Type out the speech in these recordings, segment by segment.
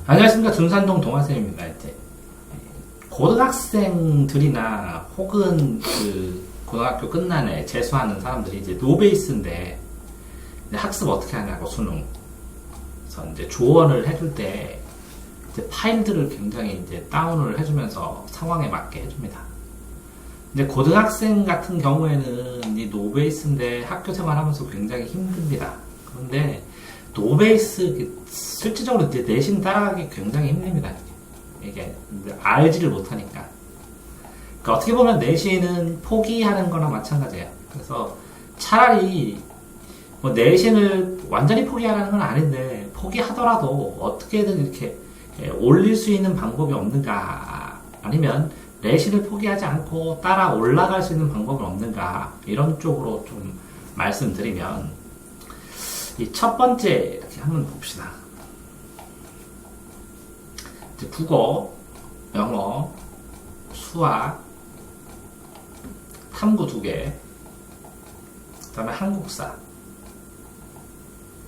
안녕하십니까. 둔산동 동아쌤입니다. 이제 고등학생들이나 혹은 그 고등학교 끝나네 재수하는 사람들이 이제 노베이스인데 학습 어떻게 하냐고 수능. 그래서 이제 조언을 해줄 때 이제 파일들을 굉장히 이제 다운을 해주면서 상황에 맞게 해줍니다. 근데 고등학생 같은 경우에는 이 노베이스인데 학교 생활하면서 굉장히 힘듭니다. 그런데 노베이스 실질적으로 이제 내신 따라가기 굉장히 힘듭니다. 이게 알지를 못하니까. 그러니까 어떻게 보면 내신은 포기하는 거나 마찬가지예요. 그래서 차라리 뭐 내신을 완전히 포기하라는 건 아닌데 포기하더라도 어떻게든 이렇게 올릴 수 있는 방법이 없는가, 아니면 내신을 포기하지 않고 따라 올라갈 수 있는 방법은 없는가, 이런 쪽으로 좀 말씀드리면, 이 첫 번째 이렇게 한번 봅시다. 이제 국어, 영어, 수학, 탐구 2개, 그 다음에 한국사,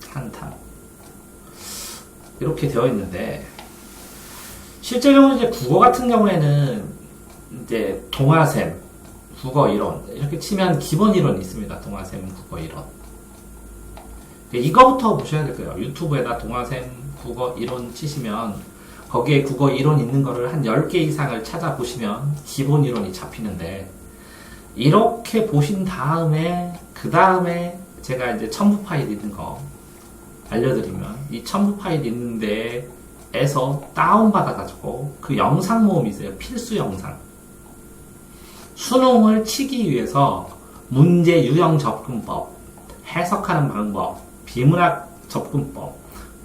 한탐, 이렇게 되어 있는데, 실제로는 이제 국어 같은 경우에는 이제 동아셈, 국어 이론, 이렇게 치면 기본 이론이 있습니다. 동아셈, 국어 이론. 이거부터 보셔야 될 거예요. 유튜브에다 동아셈, 국어 이론 치시면 거기에 국어 이론 있는 거를 한 10개 이상을 찾아보시면 기본 이론이 잡히는데, 이렇게 보신 다음에 그 다음에 제가 이제 첨부 파일 있는 거 알려드리면, 이 첨부 파일 있는 데에서 다운받아가지고 그 영상 모음이 있어요. 필수 영상. 수능을 치기 위해서 문제 유형 접근법, 해석하는 방법, 비문학 접근법,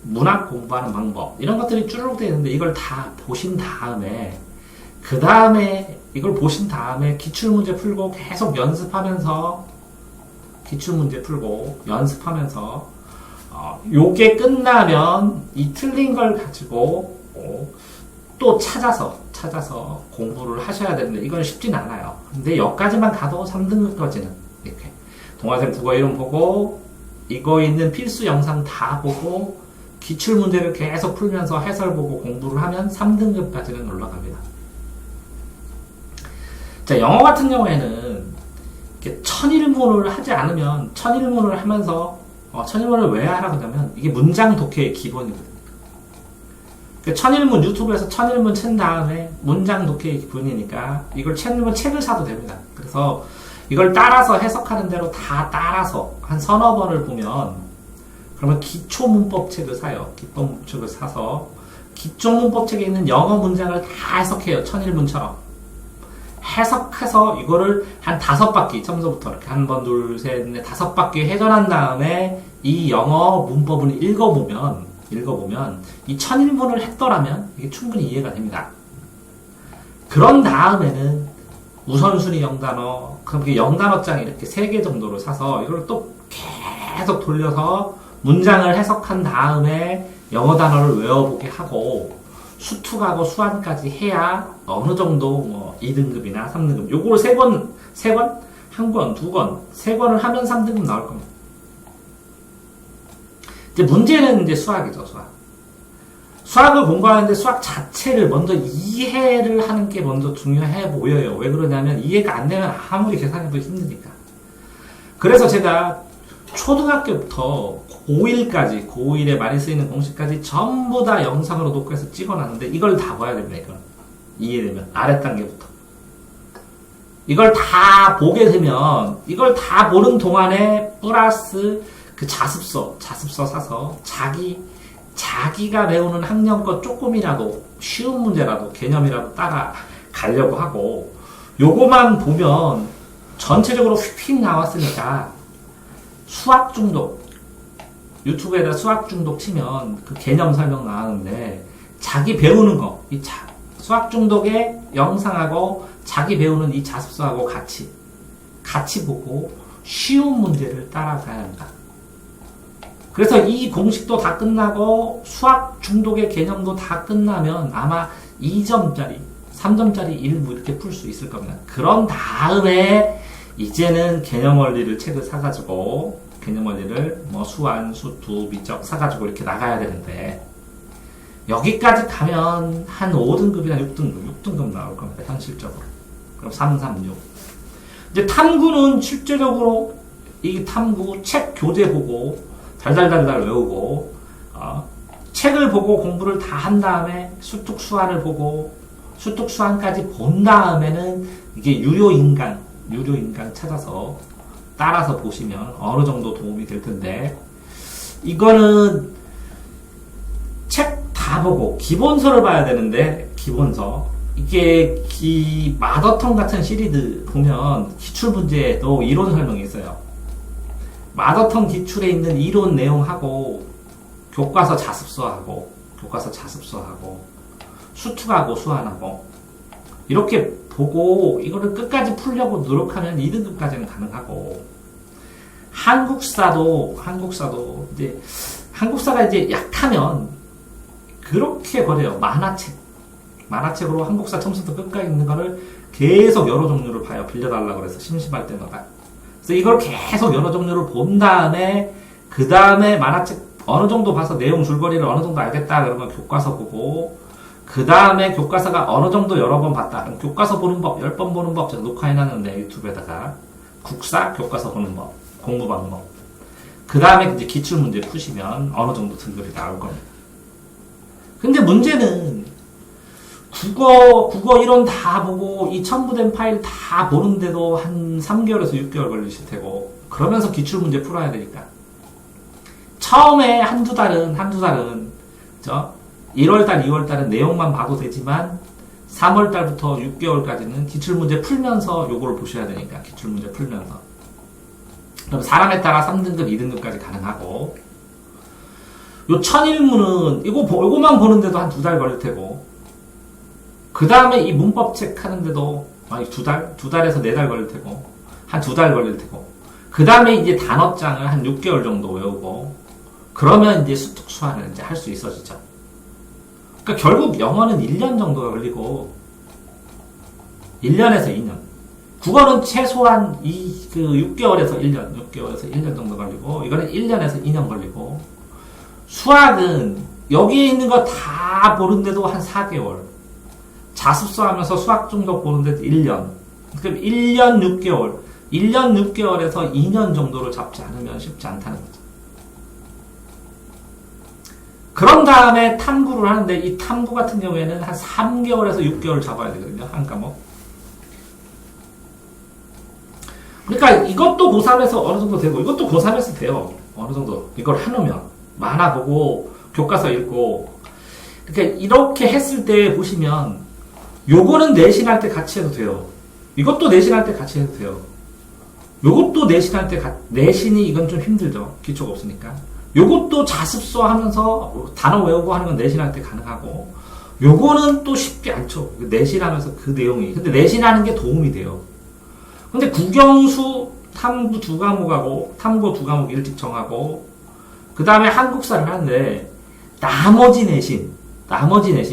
문학 공부하는 방법, 이런 것들이 쭈르륵 되어 있는데, 이걸 다 보신 다음에 그 다음에 이걸 보신 다음에 기출문제 풀고 계속 연습하면서, 기출문제 풀고 연습하면서 요게 끝나면 이 틀린 걸 가지고 또 찾아서 공부를 하셔야 되는데, 이건 쉽진 않아요. 근데 여기까지만 가도 3등급까지는 이렇게 동아셈 국어 이론 보고, 이거 있는 필수 영상 다 보고, 기출문제를 계속 풀면서 해설 보고 공부를 하면 3등급까지는 올라갑니다. 자, 영어 같은 경우에는 이렇게 천일문을 하지 않으면, 천일문을 하면서 천일문을 왜 하라고 하냐면 이게 문장 독해의 기본이거든요. 천일문, 유튜브에서 천일문 친 다음에 문장 독해의 기본이니까 이걸 천일문 책을 사도 됩니다. 그래서 이걸 따라서 해석하는 대로 다 따라서 한 서너 번을 보면, 그러면 기초문법 책을 사요. 기초문법 책을 사서 기초문법 책에 있는 영어 문장을 다 해석해요. 천일문처럼. 해석해서 이거를 한 5바퀴, 처음부터 이렇게 1, 2, 3, 4, 5바퀴 회전한 다음에 이 영어 문법을 읽어보면 이 천일문을 했더라면 이게 충분히 이해가 됩니다. 그런 다음에는 우선순위 영단어, 그럼 영단어장 이렇게 3개 정도를 사서 이걸 또 계속 돌려서 문장을 해석한 다음에 영어 단어를 외워보게 하고, 수특하고 수한까지 해야 어느 정도 뭐 2등급이나 3등급, 요걸 3권, 1권, 2권, 3권을 하면 3등급 나올 겁니다. 이제 문제는 이제 수학이죠, 수학. 수학을 공부하는데 수학 자체를 먼저 이해를 하는 게 먼저 중요해 보여요. 왜 그러냐면 이해가 안 되면 아무리 계산해도 힘드니까. 그래서 제가 초등학교부터 고1까지, 고1에 많이 쓰이는 공식까지 전부 다 영상으로 녹화해서 찍어놨는데, 이걸 다 봐야 됩니다. 이걸 이해되면 아래 단계부터 이걸 다 보게 되면, 이걸 다 보는 동안에 플러스 그 자습서 사서 자기가 배우는 학년껏 조금이라도 쉬운 문제라도 개념이라도 따라 가려고 하고, 요거만 보면 전체적으로 휙휙 나왔으니까 수학 중독, 유튜브에다 수학 중독 치면 그 개념 설명 나오는데, 자기 배우는 거, 이 수학 중독의 영상하고 자기 배우는 이 자습서하고 같이 보고 쉬운 문제를 따라가야 합니다. 그래서 이 공식도 다 끝나고 수학 중독의 개념도 다 끝나면 아마 2점짜리, 3점짜리 일부 이렇게 풀 수 있을 겁니다. 그런 다음에 이제는 개념 원리를 책을 사가지고, 개념 원리를 뭐 수완, 수투, 미적 사가지고 이렇게 나가야 되는데, 여기까지 가면 한 5등급이나 6등급 나올 겁니다. 현실적으로. 그럼 3, 3, 6. 이제 탐구는 실제적으로 이 탐구 책 교재 보고 달달달달 외우고 책을 보고 공부를 다 한 다음에 수특 수한을 보고 수특 수한까지 본 다음에는 이게 유료 인강 찾아서 따라서 보시면 어느 정도 도움이 될 텐데, 이거는 책 다 보고 기본서를 봐야 되는데, 기본서 이게 마더턴 같은 시리즈 보면 기출 문제에도 이론 설명이 있어요. 마더턴 기출에 있는 이론 내용하고 교과서 자습서하고 수특하고 수한하고 이렇게 보고 이거를 끝까지 풀려고 노력하면 2등급까지는 가능하고, 한국사도 이제 한국사가 이제 약하면 그렇게 버려요. 만화책으로 한국사 첨부터 끝까지 있는 거를 계속 여러 종류를 봐요. 빌려달라고 그래서 심심할 때마다. 그래서 이걸 계속 여러 종류를 본 다음에 그 다음에 만화책 어느 정도 봐서 내용 줄거리를 어느 정도 알겠다 그러면 교과서 보고, 그 다음에 교과서가 어느 정도 여러 번 봤다 그럼 교과서 보는 법 10번 보는 법 제가 녹화해놨는데 유튜브에다가 국사 교과서 보는 법 공부 방법, 그 다음에 이제 기출문제 푸시면 어느 정도 등급이 나올 겁니다. 근데 문제는 국어 이론 다 보고 이 첨부된 파일 다 보는데도 한 3개월에서 6개월 걸리실 테고, 그러면서 기출문제 풀어야 되니까 처음에 한두 달은 1월달, 2월달은 내용만 봐도 되지만 3월달부터 6개월까지는 기출문제 풀면서 요거를 보셔야 되니까, 기출문제 풀면서. 그럼 사람에 따라 3등급, 2등급까지 가능하고, 요 천일문은 이거만 보는데도 한 2달 걸릴 테고, 그 다음에 이 문법책 하는데도 두 달에서 4달 걸릴 테고, 한 2달 걸릴 테고, 그 다음에 이제 단어장을 한 6개월 정도 외우고, 그러면 이제 수특 수한을 이제 할 수 있어지죠. 그러니까 결국 영어는 1년 정도가 걸리고, 1년에서 2년. 국어는 최소한 6개월에서 1년 정도 걸리고, 이거는 1년에서 2년 걸리고, 수학은 여기에 있는 거 다 보는데도 한 4개월. 자습서 하면서 수학 정도 보는데도 1년. 그럼 1년 6개월. 1년 6개월에서 2년 정도를 잡지 않으면 쉽지 않다는 거죠. 그런 다음에 탐구를 하는데, 이 탐구 같은 경우에는 한 3개월에서 6개월 잡아야 되거든요. 한 과목. 그러니까 이것도 고3에서 어느 정도 되고, 이것도 고3에서 돼요. 어느 정도. 이걸 해놓으면. 만화 보고, 교과서 읽고. 그러니까 이렇게 했을 때 보시면, 요거는 내신할 때 같이 해도 돼요. 이것도 내신할 때 같이 해도 돼요. 요것도 내신할 때, 내신이 이건 좀 힘들죠. 기초가 없으니까. 요것도 자습서 하면서 단어 외우고 하는 건 내신할 때 가능하고, 요거는 또 쉽지 않죠. 내신하면서 그 내용이. 근데 내신하는 게 도움이 돼요. 근데 국영수, 탐구 2과목하고, 탐구 2과목 일찍 정하고, 그 다음에 한국사를 하는데, 나머지 내신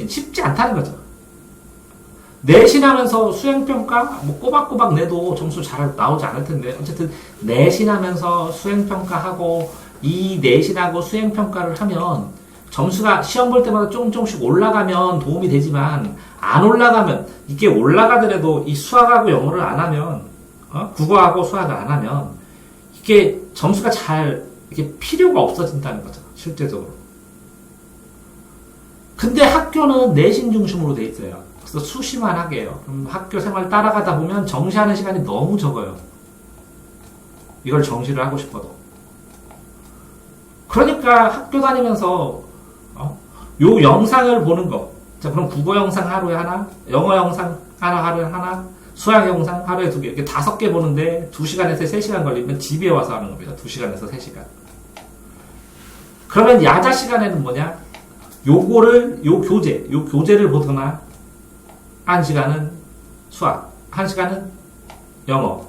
쉽지 않다는 거죠. 내신하면서 수행평가, 꼬박꼬박 내도 점수 잘 나오지 않을 텐데, 어쨌든, 내신하면서 수행평가하고, 이 내신하고 수행평가를 하면, 점수가 시험 볼 때마다 조금씩 올라가면 도움이 되지만, 안 올라가면, 이게 올라가더라도 이 수학하고 영어를 안 하면, 국어하고 수학을 안 하면, 이게 점수가 이게 필요가 없어진다는 거죠. 실제적으로. 근데 학교는 내신 중심으로 돼 있어요. 그래서 수시만 하게 해요. 그럼 학교 생활 따라가다 보면 정시하는 시간이 너무 적어요. 이걸 정시를 하고 싶어도. 그러니까 학교 다니면서 요 영상을 보는 거. 자, 그럼 국어 영상 하루에 하나, 영어 영상 하루에 하나, 수학 영상 하루에 2개. 이렇게 5개 보는데 2시간에서 3시간 걸리면 집에 와서 하는 겁니다. 2시간에서 3시간. 그러면 야자 시간에는 뭐냐? 요 교재를 보거나, 1시간은 수학, 1시간은 영어,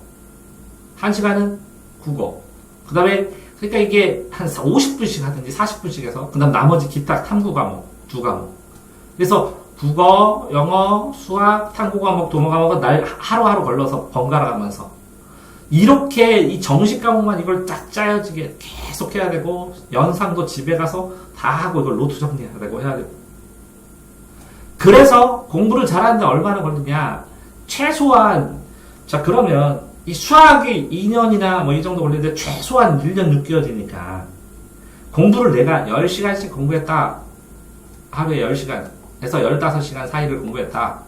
1시간은 국어. 그 다음에, 그러니까 이게 한 50분씩 하든지 40분씩 해서, 그 다음 나머지 기타 탐구 과목, 2과목. 그래서 국어, 영어, 수학, 탐구 과목, 도모 과목은 하루하루 걸러서 번갈아 가면서, 이렇게 이 정식 과목만 이걸 딱 짜여지게 계속 해야 되고, 연상도 집에 가서 다 하고 이걸 노트 정리해야 되고 해야 되고. 그래서 공부를 잘하는데 얼마나 걸리냐? 최소한, 자, 그러면 이 수학이 2년이나 뭐 이 정도 걸리는데 최소한 1년 6개월이니까 공부를 내가 10시간씩 공부했다. 하루에 10시간에서 15시간 사이를 공부했다.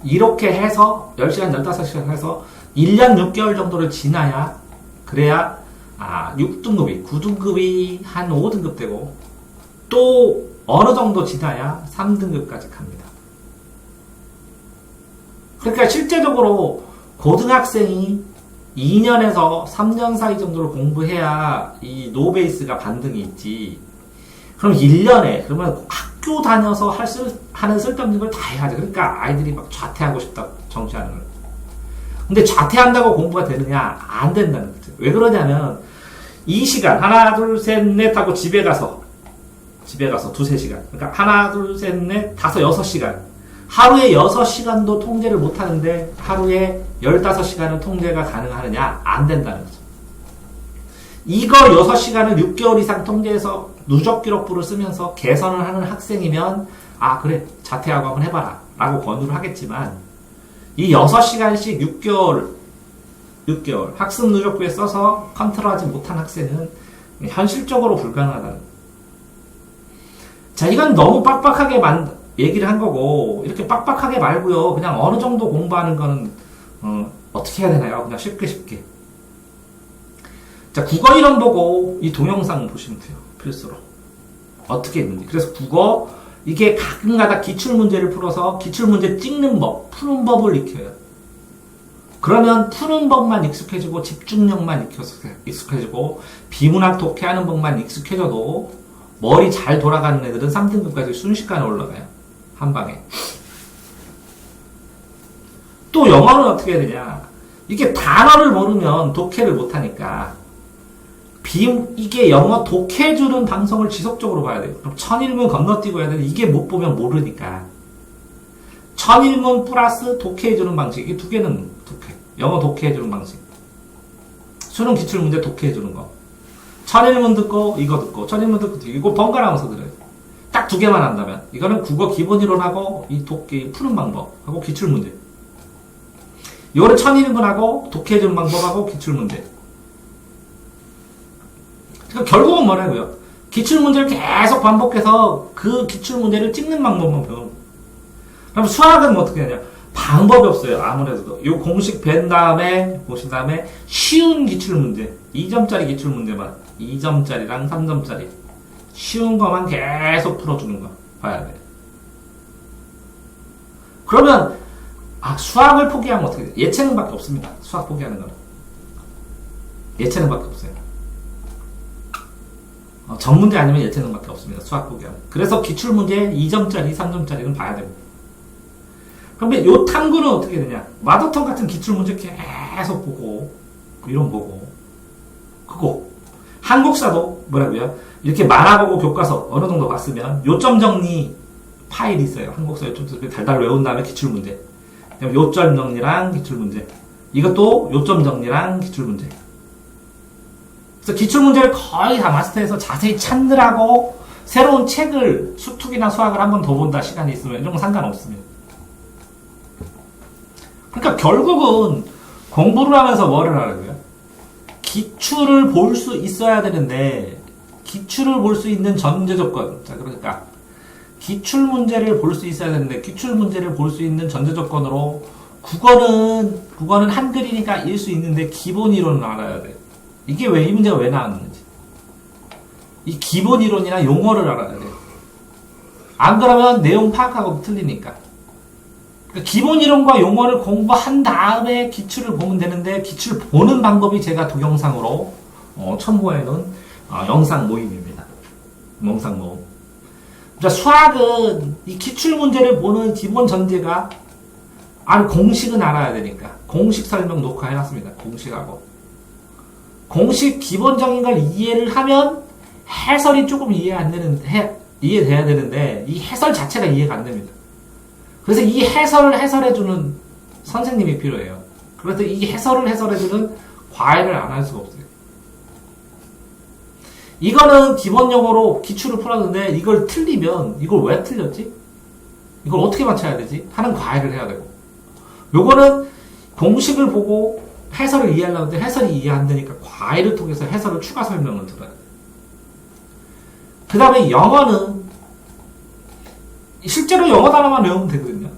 이렇게 해서 10시간, 15시간 해서 1년 6개월 정도를 지나야 그래야 6등급이, 9등급이 한 5등급 되고 또 어느 정도 지나야 3등급까지 갑니다. 그러니까 실제적으로 고등학생이 2년에서 3년 사이 정도를 공부해야 이 노베이스가 반등이 있지. 그럼 1년에, 그러면 학교 다녀서 하는 쓸데없는 걸 다 해야지. 그러니까 아이들이 막 자퇴하고 싶다, 정시하는 걸. 근데 자퇴한다고 공부가 되느냐? 안 된다는 거죠. 왜 그러냐면, 이 시간, 하나, 둘, 셋, 넷 하고 집에 가서 두세 시간. 그러니까 하나, 둘, 셋, 넷, 다섯, 6시간. 하루에 6시간도 통제를 못 하는데, 하루에 15시간은 통제가 가능하느냐? 안 된다는 거죠. 이거 6시간을 6개월 이상 통제해서 누적 기록부를 쓰면서 개선을 하는 학생이면, 그래, 자퇴하고 한번 해봐라. 라고 권유를 하겠지만, 이 6시간씩 6개월 학습 누적부에 써서 컨트롤하지 못한 학생은 현실적으로 불가능하다는 거예요. 자, 이건 너무 빡빡하게 얘기를 한 거고, 이렇게 빡빡하게 말고요. 그냥 어느 정도 공부하는 거는, 어떻게 해야 되나요? 그냥 쉽게. 자, 국어 이론 보고 이 동영상 보시면 돼요. 필수로. 어떻게 했는지. 그래서 국어, 이게 가끔가다 기출문제를 풀어서 기출문제 찍는 법, 푸는 법을 익혀요. 그러면 푸는 법만 익숙해지고 집중력만 익숙해지고 비문학 독해하는 법만 익숙해져도 머리 잘 돌아가는 애들은 3등급까지 순식간에 올라가요. 한 방에. 또 영어는 어떻게 해야 되냐. 이게 단어를 모르면 독해를 못하니까 이게 영어 독해주는 방송을 지속적으로 봐야 돼요. 그럼 천일문 건너뛰고 해야 되는데 이게 못 보면 모르니까. 천일문 플러스 독해해주는 방식. 이 두 개는 독해. 영어 독해해주는 방식. 수능 기출문제 독해해주는 거. 천일문 듣고 이거 듣고 천일문 듣고 이거 번갈아가면서 들어요. 딱 두 개만 한다면 이거는 국어 기본이론하고 이 독해 푸는 방법하고 기출문제. 이거는 천일문하고 독해해주는 방법하고 기출문제. 그러니까 결국은 뭐라고요? 기출문제를 계속 반복해서 그 기출문제를 찍는 방법만 배우는. 그럼 수학은 뭐 어떻게 하냐? 방법이 없어요. 아무래도. 이 공식 뵌 다음에, 보신 다음에 쉬운 기출문제. 2점짜리 기출문제만. 2점짜리랑 3점짜리. 쉬운 거만 계속 풀어주는 거. 봐야 돼. 그러면, 수학을 포기하면 어떻게 돼? 예체능밖에 없습니다. 수학 포기하는 거는. 예체능밖에 없어요. 전문제 아니면 예체능밖에 없습니다. 수학 포기하면. 그래서 기출문제 2점짜리, 3점짜리는 봐야 됩니다. 그러면 요 탐구는 어떻게 되냐? 마더턴 같은 기출문제 계속 보고, 이론 보고, 그거. 한국사도 뭐라고요? 이렇게 만화 보고 교과서 어느 정도 봤으면 요점 정리 파일이 있어요. 한국사 요점 정리 달달 외운 다음에 기출문제. 요점 정리랑 기출문제. 이것도 요점 정리랑 기출문제. 그래서 기출문제를 거의 다 마스터해서 자세히 찾느라고 새로운 책을 수특이나 수학을 한 번 더 본다 시간이 있으면 이런 건 상관없습니다. 그러니까 결국은 공부를 하면서 뭐를 하라고요? 기출을 볼 수 있어야 되는데 기출을 볼 수 있는 전제 조건. 자, 그러니까 기출문제를 볼 수 있어야 되는데 기출문제를 볼 수 있는 전제 조건으로 국어는 한글이니까 읽을 수 있는데 기본 이론을 알아야 돼. 이게 왜 이 문제가 왜 나왔는지. 이 기본 이론이나 용어를 알아야 돼요. 안 그러면 내용 파악하고 틀리니까. 그러니까 기본 이론과 용어를 공부한 다음에 기출을 보면 되는데 기출 보는 방법이 제가 동영상으로 첨부해 놓은 영상 모임입니다. 영상 모임. 자, 수학은 이 기출 문제를 보는 기본 전제가 공식은 알아야 되니까 공식 설명 녹화해 놨습니다. 공식하고. 공식 기본적인 걸 이해를 하면 해설이 조금 이해돼야 되는데 이 해설 자체가 이해가 안 됩니다. 그래서 이 해설을 해설해주는 선생님이 필요해요. 그래서 이 해설을 해설해주는 과외를 안 할 수가 없어요. 이거는 기본적으로 기출을 풀었는데 이걸 틀리면 이걸 왜 틀렸지? 이걸 어떻게 맞춰야 되지? 하는 과외를 해야 되고, 요거는 공식을 보고 해설을 이해하려는데 해설이 이해 안 되니까 과외를 통해서 해설을 추가 설명을 들어야 돼. 그 다음에 영어는 실제로 영어 단어만 외우면 되거든요.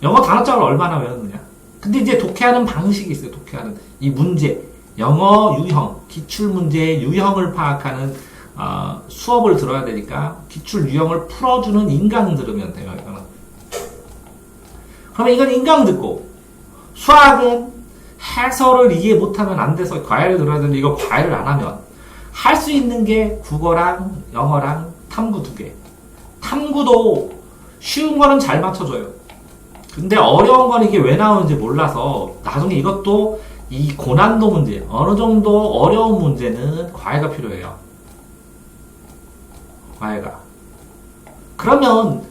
영어 단어장을 얼마나 외웠느냐. 근데 이제 독해하는 방식이 있어요. 독해하는 이 문제, 영어 유형, 기출 문제의 유형을 파악하는 수업을 들어야 되니까 기출 유형을 풀어주는 인강 들으면 돼요. 이거는. 그러면 이건 인강 듣고, 수학은 해설을 이해 못하면 안 돼서 과외를 들어야 되는데 이거 과외를 안 하면 할 수 있는 게 국어랑 영어랑 탐구 2개. 탐구도 쉬운 거는 잘 맞춰줘요. 근데 어려운 건 이게 왜 나오는지 몰라서 나중에 이것도 이 고난도 문제, 어느 정도 어려운 문제는 과외가 필요해요. 과외가. 그러면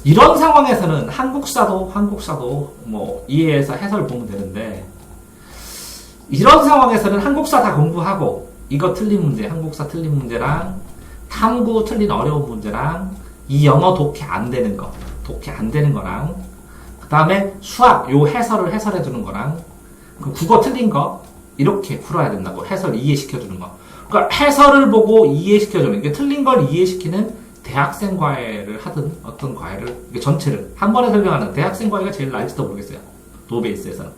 이런 상황에서는 한국사도 뭐 이해해서 해설 보면 되는데, 이런 상황에서는 한국사 다 공부하고 이거 틀린 문제, 한국사 틀린 문제랑 탐구 틀린 어려운 문제랑 이 영어 독해 안 되는 거랑 그 다음에 수학 요 해설을 해설해 주는 거랑 그 국어 틀린 거 이렇게 풀어야 된다고. 해설 이해시켜 주는 거. 그러니까 해설을 보고 이해시켜 주는, 이게 틀린 걸 이해시키는 대학생 과외를 하든 어떤 과외를, 이게 전체를 한 번에 설명하는 대학생 과외가 제일 나을지도 모르겠어요. 노베이스에서는.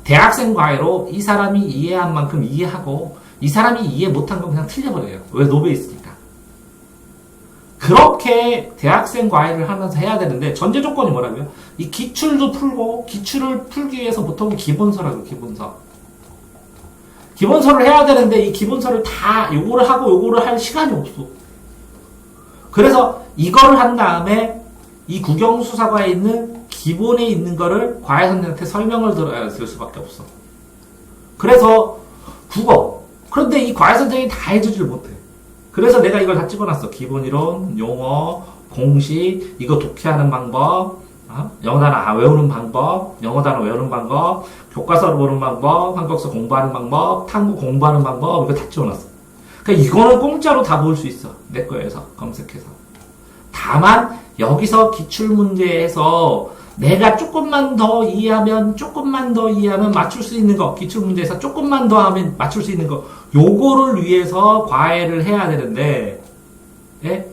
대학생 과외로 이 사람이 이해한 만큼 이해하고 이 사람이 이해 못한 건 그냥 틀려버려요. 왜? 노베이스니까. 그렇게 대학생 과외를 하면서 해야 되는데 전제 조건이 뭐라고요? 이 기출도 풀고, 기출을 풀기 위해서 보통 기본서라고. 기본서를 해야 되는데 이 기본서를 다 요거를 하고 요거를 할 시간이 없어. 그래서 이거를 한 다음에 이 국영수사과에 있는 기본에 있는 거를 과외 선생님한테 설명을 들어야 될 수밖에 없어. 그래서 국어. 그런데 이 과외 선생님이 다 해주질 못해. 그래서 내가 이걸 다 찍어놨어. 기본이론, 용어, 공식, 이거 독해하는 방법, 영어 단어 외우는 방법, 영어 단어 외우는 방법, 교과서를 보는 방법, 한국사 공부하는 방법, 탐구 공부하는 방법, 이거 다 찍어놨어. 그러니까 이거는 공짜로 다 볼 수 있어. 내 거에서 검색해서. 다만 여기서 기출문제에서 내가 조금만 더 이해하면 맞출 수 있는 거, 기출문제에서 조금만 더 하면 맞출 수 있는 거, 요거를 위해서 과외를 해야 되는데, 예?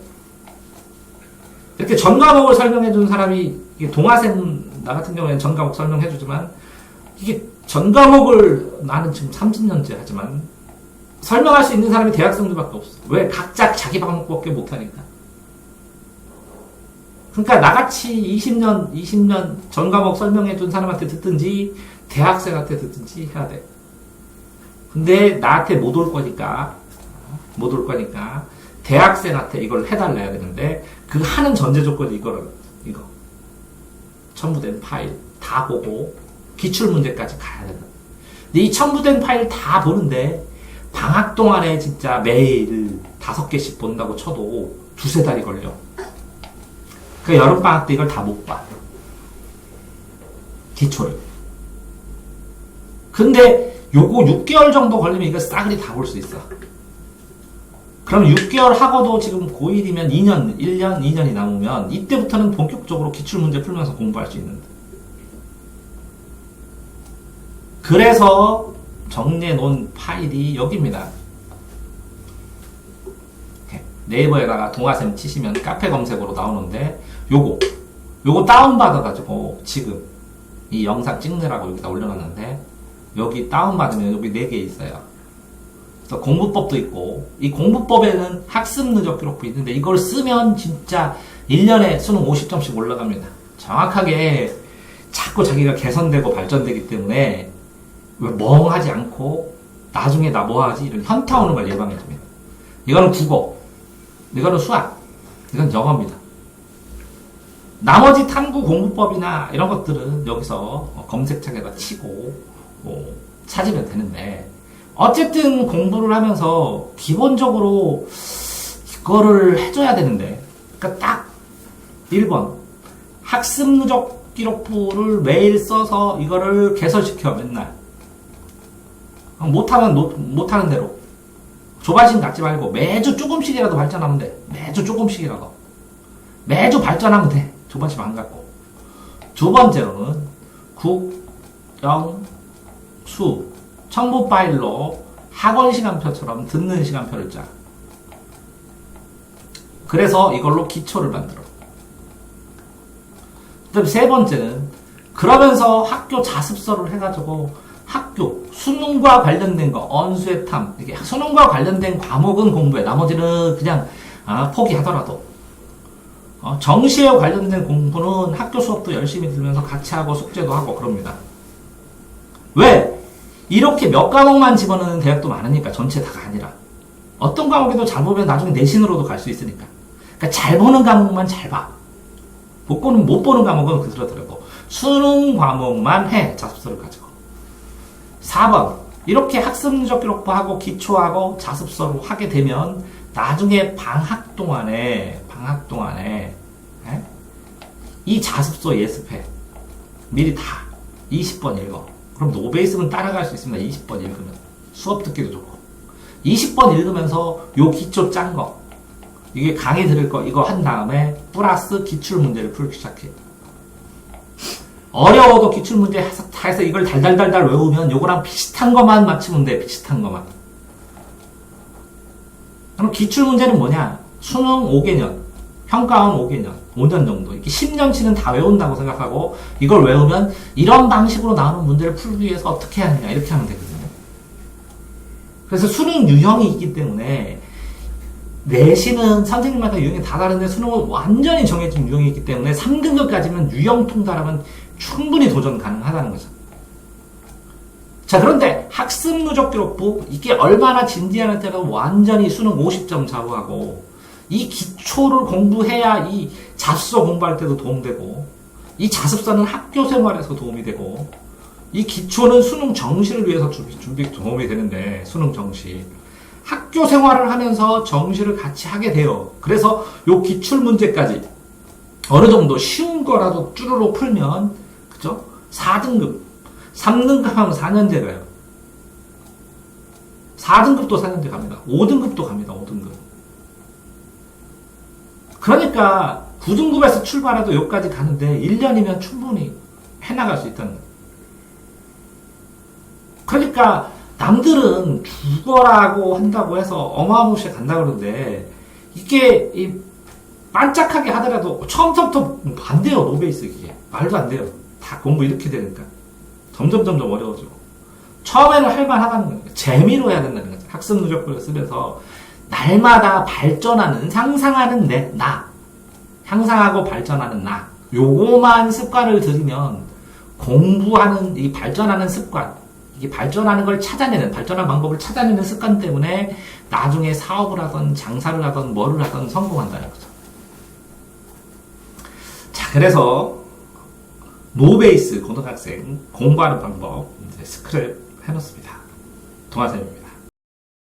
이렇게 전 과목을 설명해주는 사람이, 이게 동아쌤, 나 같은 경우에는 전 과목 설명해주지만, 이게 전 과목을 나는 지금 30년째 하지만, 설명할 수 있는 사람이 대학생들밖에 없어. 왜? 각자 자기 과목밖에 못하니까. 그러니까 나같이 20년 전 과목 설명해준 사람한테 듣든지 대학생한테 듣든지 해야 돼. 근데 나한테 못 올 거니까 대학생한테 이걸 해달라야 되는데, 그 하는 전제 조건이 이거 첨부된 파일 다 보고 기출 문제까지 가야 된다. 근데 이 첨부된 파일 다 보는데 방학 동안에 진짜 매일 5개씩 본다고 쳐도 2-3달이 걸려. 그러니까 여름방학 때 이걸 다 못 봐. 기초를. 근데 요거 6개월 정도 걸리면 이거 싸그리 다 볼 수 있어. 그럼 6개월 하고도 지금 고1이면 2년, 1년, 2년이 남으면 이때부터는 본격적으로 기출문제 풀면서 공부할 수 있는데. 그래서 정리해 놓은 파일이 여기입니다. 네이버에다가 동아쌤 치시면 카페 검색으로 나오는데, 요거 다운받아가지고 지금 이 영상 찍느라고 여기다 올려놨는데, 여기 다운받으면 여기 4개 있어요. 그래서 공부법도 있고, 이 공부법에는 학습 누적 기록부 있는데, 이걸 쓰면 진짜 1년에 수능 50점씩 올라갑니다. 정확하게 자꾸 자기가 개선되고 발전되기 때문에 왜 멍하지 않고 나중에 나 뭐하지? 이런 현타 오는 걸 예방해줍니다. 이거는 국어, 이거는 수학, 이건 영어입니다. 나머지 탐구 공부법이나 이런 것들은 여기서 검색창에다 치고 찾으면 되는데, 어쨌든 공부를 하면서 기본적으로 이거를 해줘야 되는데, 그러니까 딱 1번 학습 누적 기록부를 매일 써서 이거를 개설시켜. 맨날 못하면 못하는 대로 조바심 갖지 말고 매주 조금씩이라도 발전하면 돼. 매주 조금씩이라도. 매주 발전하면 돼. 조바심 안 갖고. 두 번째로는 국, 영, 수, 첨부 파일로 학원 시간표처럼 듣는 시간표를 짜. 그래서 이걸로 기초를 만들어. 그다음에 세 번째는 그러면서 학교 자습서를 해가지고 학교 수능과 관련된 거 언수의 탐 이게 수능과 관련된 과목은 공부해. 나머지는 그냥 포기하더라도 정시에 관련된 공부는 학교 수업도 열심히 들으면서 같이 하고 숙제도 하고 그럽니다. 왜? 이렇게 몇 과목만 집어넣는 대학도 많으니까 전체 다가 아니라 어떤 과목에도 잘 보면 나중에 내신으로도 갈 수 있으니까. 그러니까 잘 보는 과목만 잘 봐. 못 보는 과목은 그대로더라도 수능 과목만 해. 자습서를 가지고. 4번 이렇게 학습 누적 기록부하고 기초하고 자습서로 하게 되면 나중에 방학 동안에 이 자습서 예습해. 미리 다 20번 읽어. 그럼 노베이스는 따라갈 수 있습니다. 20번 읽으면 수업 듣기도 좋고 20번 읽으면서 요 기초 짠 거 이게 강의 들을 거 이거 한 다음에 플러스 기출 문제를 풀기 시작해. 어려워도 기출 문제 해서 이걸 달달달달 외우면 요거랑 비슷한 것만 맞추면 돼. 비슷한 것만. 그럼 기출 문제는 뭐냐? 수능 5개년, 평가원 5개년, 5년 정도. 이렇게 10년치는 다 외운다고 생각하고 이걸 외우면 이런 방식으로 나오는 문제를 풀기 위해서 어떻게 해야 하느냐 이렇게 하면 되거든요. 그래서 수능 유형이 있기 때문에 내신은 선생님마다 유형이 다 다른데 수능은 완전히 정해진 유형이 있기 때문에 3등급까지는 유형 통달하면 충분히 도전 가능하다는 거죠. 자, 그런데 학습 누적 기록부 이게 얼마나 진지한 때는 완전히 수능 50점 좌우하고 이 기초를 공부해야 이 자습서 공부할 때도 도움되고 이 자습서는 학교 생활에서 도움이 되고 이 기초는 수능 정시를 위해서 준비 도움이 되는데 수능 정시 학교 생활을 하면서 정시를 같이 하게 돼요. 그래서 요 기출 문제까지 어느 정도 쉬운 거라도 쭈루룩 풀면 그죠? 4등급 3등급 하면 4년제 가요. 4등급도 4년제 갑니다. 5등급도 갑니다. 5등급. 그러니까 9등급에서 출발해도 여기까지 가는데 1년이면 충분히 해나갈 수 있다는 거예요. 그러니까 남들은 죽어라고 한다고 해서 어마무시하게 간다 그러는데 이게 반짝하게 하더라도 처음부터 안 돼요. 노베이스 이게 말도 안 돼요. 다 공부 이렇게 되니까 점점 어려워지고 처음에는 할만하다는 거예요. 재미로 해야 된다는 거죠. 학습 누적표를 쓰면서 날마다 발전하는 상상하는 나 향상하고 발전하는 나 요거만 습관을 들이면 공부하는 이 발전하는 습관 이게 발전하는 걸 찾아내는 발전한 방법을 찾아내는 습관 때문에 나중에 사업을 하던 장사를 하던 뭐를 하던 성공한다는 거죠. 자, 그래서 노베이스 고등학생 공부하는 방법 이제 스크랩 해놓습니다. 동아쌤입니다.